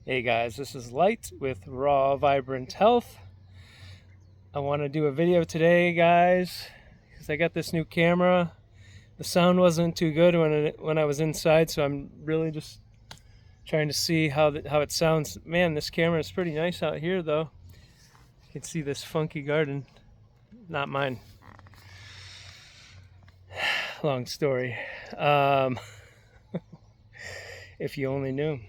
Hey guys, this is Light with Raw Vibrant Health. I want to do a video today, guys, because I got this new camera. The sound wasn't too good when I was inside, so I'm really just trying to see how it sounds. Man, this camera is pretty nice out here, though. You can see this funky garden. Not mine. Long story. If you only knew.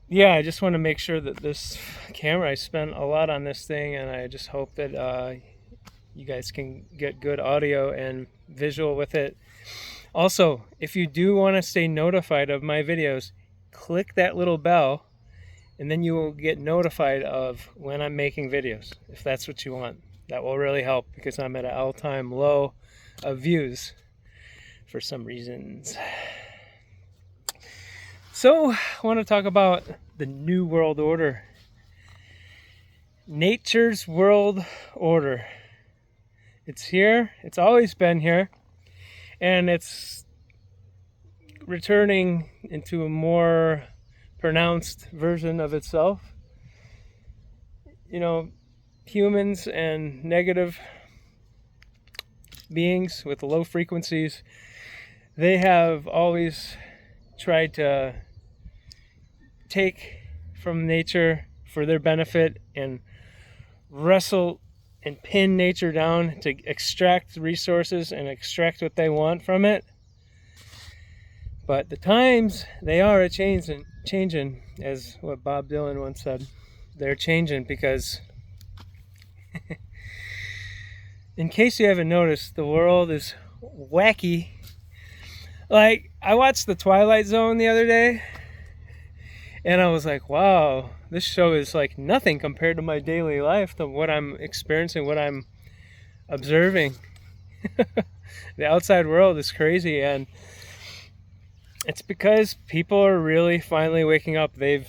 Yeah, I just want to make sure that this camera, I spent a lot on this thing, and I just hope that you guys can get good audio and visual with it. Also, if you do want to stay notified of my videos, click that little bell, and then you will get notified of when I'm making videos, if that's what you want. That will really help, because I'm at an all-time low of views for some reasons. So, I want to talk about the New World Order. Nature's World Order. It's here. It's always been here. And it's returning into a more pronounced version of itself. You know, humans and negative beings with low frequencies, they have always tried to take from nature for their benefit and wrestle and pin nature down to extract resources and extract what they want from it. But the times, they are changing, as what Bob Dylan once said. They're changing because in case you haven't noticed, the world is wacky. Like, I watched The Twilight Zone the other day, and I was like, wow, this show is like nothing compared to my daily life, to what I'm experiencing, what I'm observing. The outside world is crazy, and it's because people are really finally waking up. They've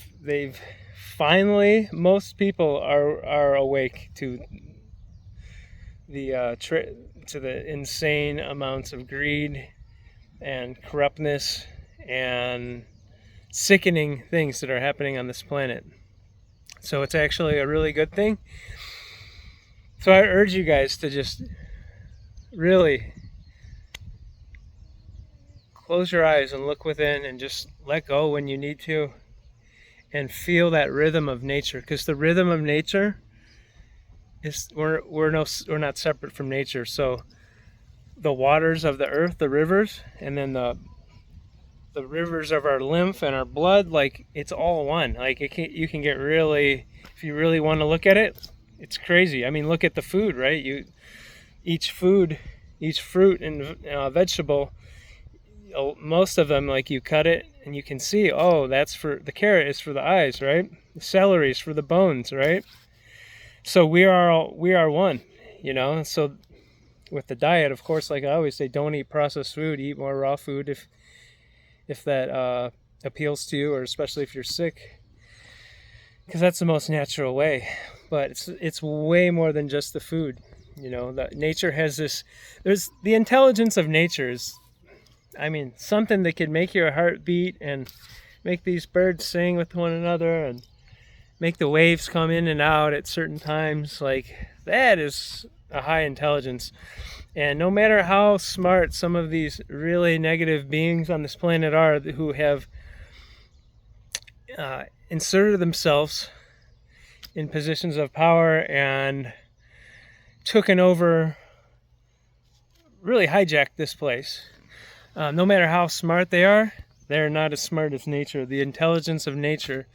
finally, most people are awake to the insane amounts of greed and corruptness and sickening things that are happening on this planet. So it's actually a really good thing. So I urge you guys to just really close your eyes and look within and just let go when you need to, and feel that rhythm of nature, because the rhythm of nature is we're not separate from nature. So the waters of the earth, the rivers, and then the rivers of our lymph and our blood, like, it's all one. Like, you can get really, if you really want to look at it, it's crazy. I mean, look at the food, right? Each fruit and vegetable, most of them, like, you cut it and you can see, oh, that's for the carrot is for the eyes, right? The celery is for the bones, right? So we are one, you know. So with the diet, of course, like I always say, don't eat processed food, eat more raw food if that appeals to you, or especially if you're sick, because that's the most natural way. But it's way more than just the food, you know. That nature has this, there's the intelligence of nature is, I mean, something that can make your heart beat and make these birds sing with one another and make the waves come in and out at certain times. Like, that is a high intelligence. And no matter how smart some of these really negative beings on this planet are, who have inserted themselves in positions of power and taken over, really hijacked this place, no matter how smart they are, they're not as smart as nature. The intelligence of nature,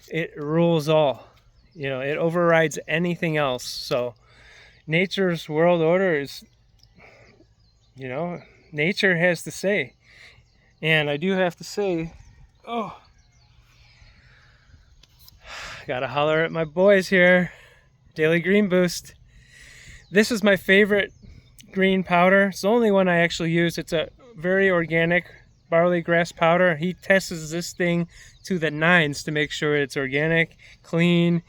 it rules all. You know, it overrides anything else. So nature's world order is, you know, nature has to say. And I do have to say, oh, I gotta holler at my boys here. Daily Green Boost. This is my favorite green powder. It's the only one I actually use. It's a very organic barley grass powder. He tests this thing to the nines to make sure it's organic, clean.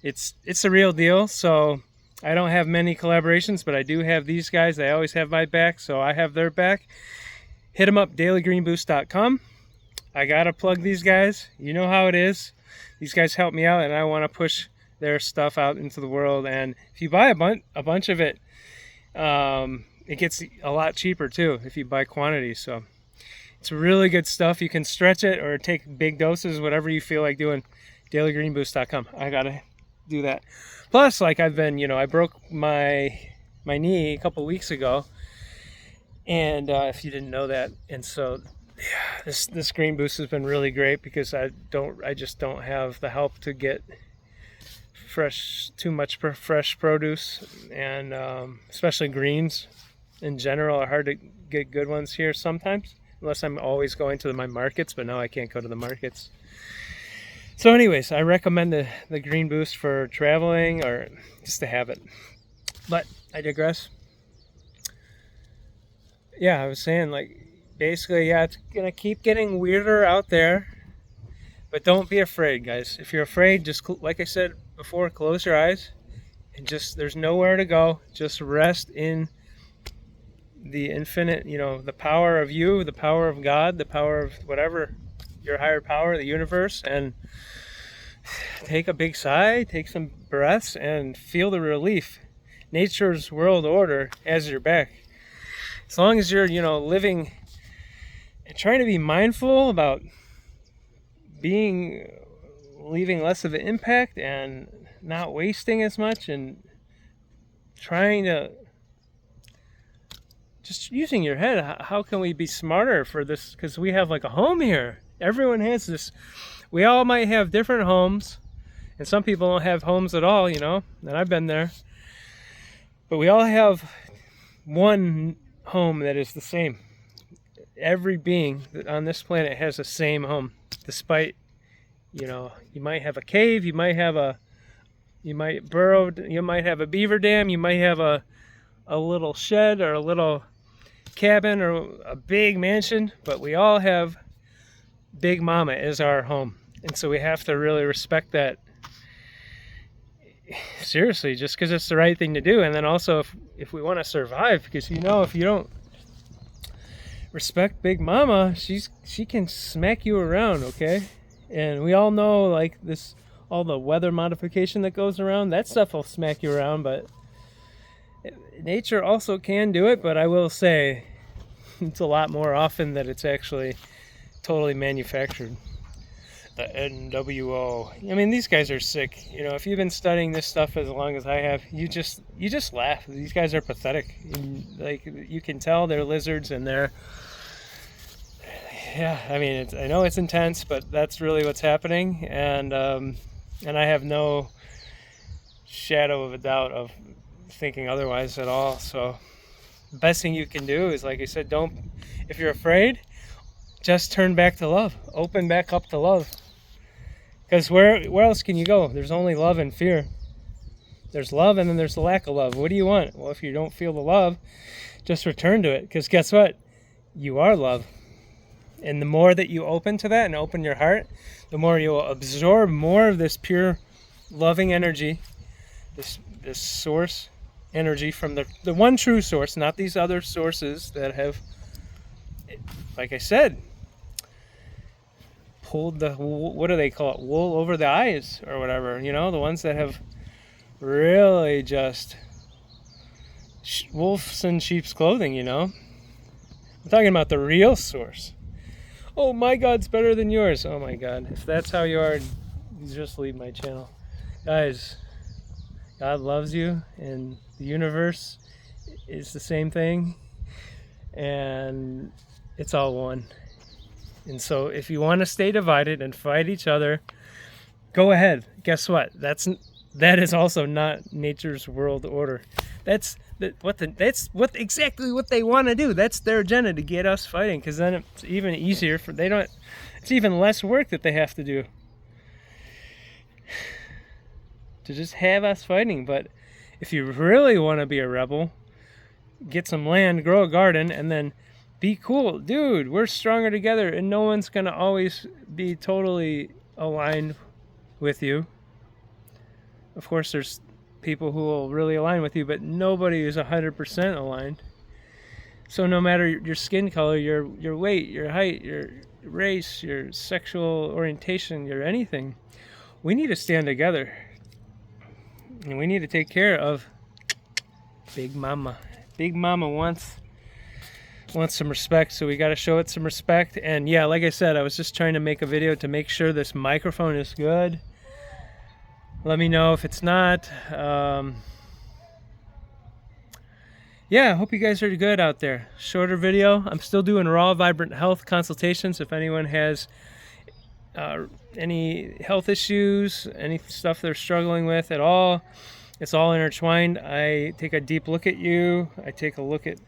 It's the real deal. So I don't have many collaborations, but I do have these guys. They always have my back, so I have their back. Hit them up, dailygreenboost.com. I gotta plug these guys. You know how it is. These guys help me out, and I want to push their stuff out into the world. And if you buy a bunch of it, it gets a lot cheaper too if you buy quantities. So it's really good stuff. You can stretch it or take big doses, whatever you feel like doing. DailyGreenBoost.com. I gotta do that. Plus, like I've been, I broke my knee a couple weeks ago, and if you didn't know that, and so yeah, this Green Boost has been really great because I just don't have the help to get too much fresh produce, and especially greens in general are hard to get good ones here sometimes, unless I'm always going to my markets, but now I can't go to the markets. So anyways, I recommend the Green Boost for traveling or just to have it. But I digress. Yeah, I was saying, like, basically, yeah, it's gonna keep getting weirder out there, but don't be afraid, guys. If you're afraid, just like I said before, close your eyes and there's nowhere to go. Just rest in the infinite, the power of you, the power of God, the power of whatever, your higher power, the universe, and take a big sigh, take some breaths, and feel the relief. Nature's world order has your back. As long as you're, living and trying to be mindful about leaving less of an impact and not wasting as much, and trying to just using your head. How can we be smarter for this? Because we have like a home here. Everyone has this. We all might have different homes, and some people don't have homes at all, and I've been there. But we all have one home that is the same. Every being on this planet has the same home, despite, you might have a cave, you might have a beaver dam, you might have a little shed or a little cabin or a big mansion, but we all have Big Mama as our home. And so we have to really respect that seriously, just because it's the right thing to do. And then also if we want to survive, because if you don't respect Big Mama, she can smack you around, okay? And we all know, like, all the weather modification that goes around, that stuff will smack you around, but nature also can do it. But I will say it's a lot more often that it's actually totally manufactured. The NWO. I mean, these guys are sick. If you've been studying this stuff as long as I have, you just laugh. These guys are pathetic. Like, you can tell they're lizards, and I mean, I know it's intense, but that's really what's happening, and I have no shadow of a doubt of thinking otherwise at all. So the best thing you can do is, like I said, if you're afraid, just turn back to love. Open back up to love. Because where else can you go? There's only love and fear. There's love, and then there's the lack of love. What do you want? Well, if you don't feel the love, just return to it. Because guess what? You are love. And the more that you open to that and open your heart, the more you'll absorb more of this pure loving energy, this source energy from the one true source, not these other sources that have, like I said, pulled what do they call it, wool over the eyes or whatever, the ones that have really just wolves in sheep's clothing. I'm talking about the real source. Oh, my God's better than yours. Oh my God, if that's how you are, just leave my channel. Guys, God loves you, and the universe is the same thing, and it's all one. And so if you want to stay divided and fight each other, go ahead. Guess what? That is also not nature's world order. That's exactly what they want to do. That's their agenda, to get us fighting, because then it's even easier it's even less work that they have to do to just have us fighting. But if you really want to be a rebel, get some land, grow a garden, and then be cool. Dude, we're stronger together, and no one's going to always be totally aligned with you. Of course, there's people who will really align with you, but nobody is 100% aligned. So no matter your skin color, your weight, your height, your race, your sexual orientation, your anything, we need to stand together. And we need to take care of Big Mama. Big Mama wants some respect, so we got to show it some respect. And yeah, like I said, I was just trying to make a video to make sure this microphone is good. Let me know if it's not. Yeah, I hope you guys are good out there. Shorter video. I'm still doing raw, vibrant health consultations. If anyone has any health issues, any stuff they're struggling with at all, it's all intertwined. I take a deep look at you. I take a look at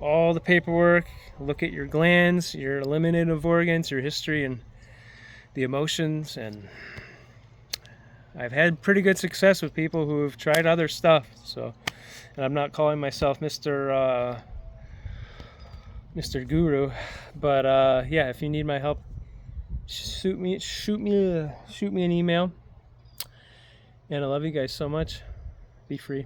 all the paperwork, look at your glands, your eliminative organs, your history, and the emotions. And I've had pretty good success with people who have tried other stuff. So, and I'm not calling myself Mr. Guru, but yeah, if you need my help, shoot me an email. And I love you guys so much. Be free.